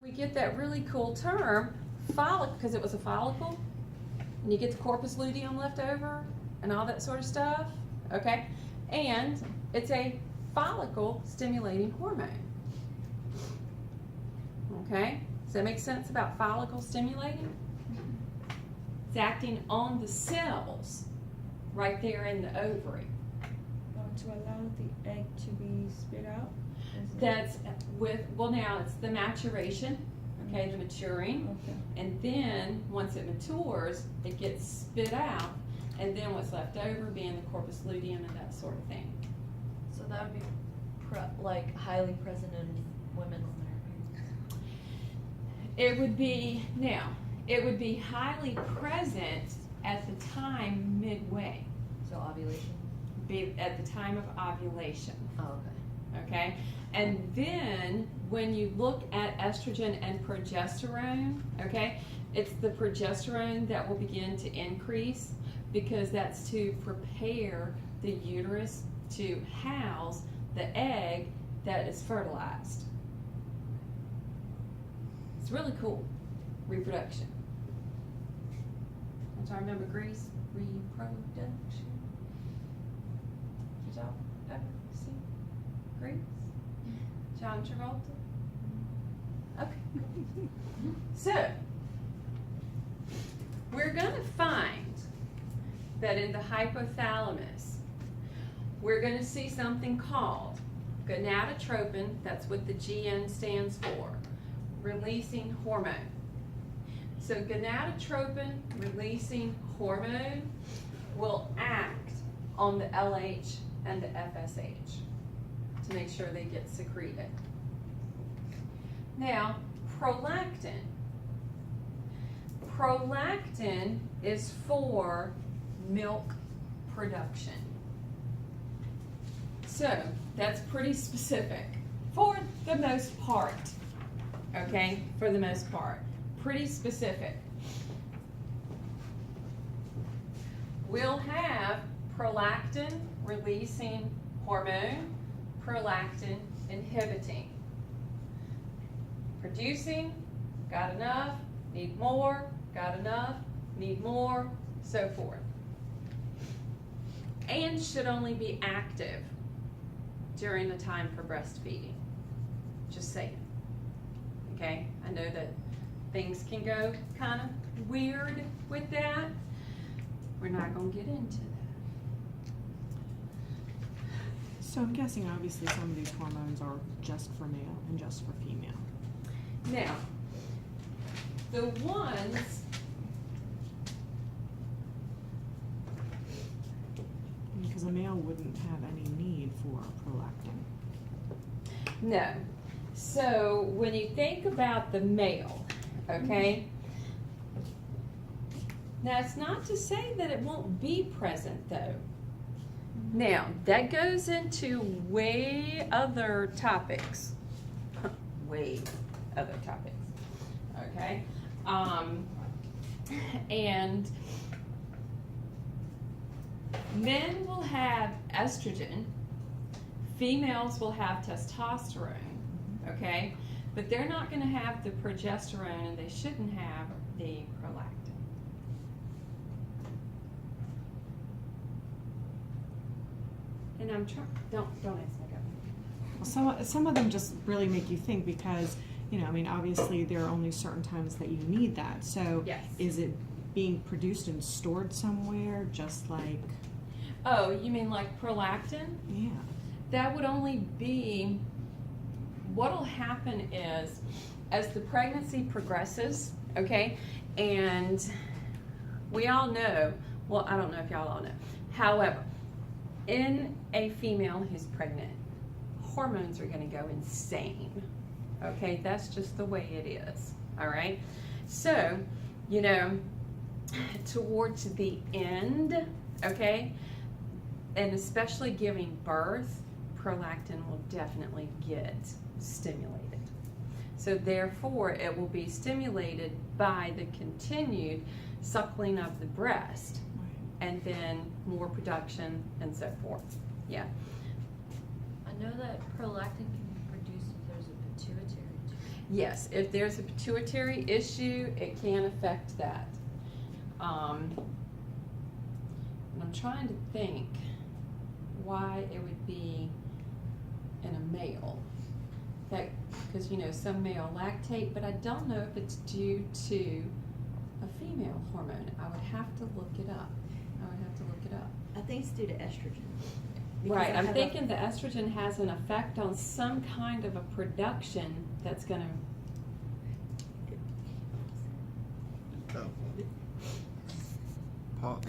We get that really cool term, follicle, because it was a follicle, and you get the corpus luteum left over, and all that sort of stuff, okay? And it's a follicle stimulating hormone. Okay? Does that make sense about follicle stimulating? It's acting on the cells right there in the ovary. To allow the egg to be spit out? That's with, well, now it's the maturation, okay, the maturing. Okay. And then once it matures, it gets spit out, and then what's left over being the corpus luteum and that sort of thing. So that would be like highly present in women on their periods. It would be, now, it would be highly present at the time midway, So ovulation. be at the time of ovulation, Oh, okay. okay? And then when you look at estrogen and progesterone, okay, it's the progesterone that will begin to increase because that's to prepare the uterus to house the egg that is fertilized. It's really cool, reproduction. Don't y'all remember Grease? Reproduction. Did y'all ever see Grease? John Travolta? Okay. So, we're going to find that in the hypothalamus, we're going to see something called gonadotropin, that's what the GN stands for, releasing hormone. So gonadotropin releasing hormone will act on the LH and the FSH to make sure they get secreted. Now, prolactin. Prolactin is for milk production. So, that's pretty specific for the most part, okay? For the most part, pretty specific. We'll have prolactin releasing hormone, prolactin inhibiting. Producing, got enough, need more, got enough, need more, so forth. And should only be active during the time for breastfeeding. Just saying. Okay, I know that things can go kind of weird with that. We're not going to get into that. So I'm guessing obviously some of these hormones are just for male and just for female. Now, the ones, Because a male wouldn't have any need for prolactin. no. So when you think about the male, okay, now it's not to say that it won't be present though. Now, that goes into way other topics. Way other topics. Okay? And men will have estrogen, females will have testosterone, okay? But they're not going to have the progesterone and they shouldn't have the prolactin. And I'm trying, don't ask me that. Well, some of them just really make you think because, you know, I mean, obviously there are only certain times that you need that. So Yes. is it being produced and stored somewhere just like, Oh, you mean like prolactin? yeah. That would only be, what'll happen is, as the pregnancy progresses, okay, and we all know, well, I don't know if y'all all know, however, in a female who's pregnant, hormones are gonna go insane, okay? That's just the way it is, all right? So, you know, towards the end, okay, and especially giving birth, prolactin will definitely get stimulated. So therefore, it will be stimulated by the continued suckling of the breast, and then more production and so forth. Yeah. I know that prolactin can be produced if there's a pituitary too. Yes, if there's a pituitary issue, it can affect that. And I'm trying to think why it would be in a male. That, because you know some male lactate, but I don't know if it's due to a female hormone. I would have to look it up. I think it's due to estrogen. Because Right, I I'm have thinking the estrogen has an effect on some kind of a production that's gonna, Oh. Paul,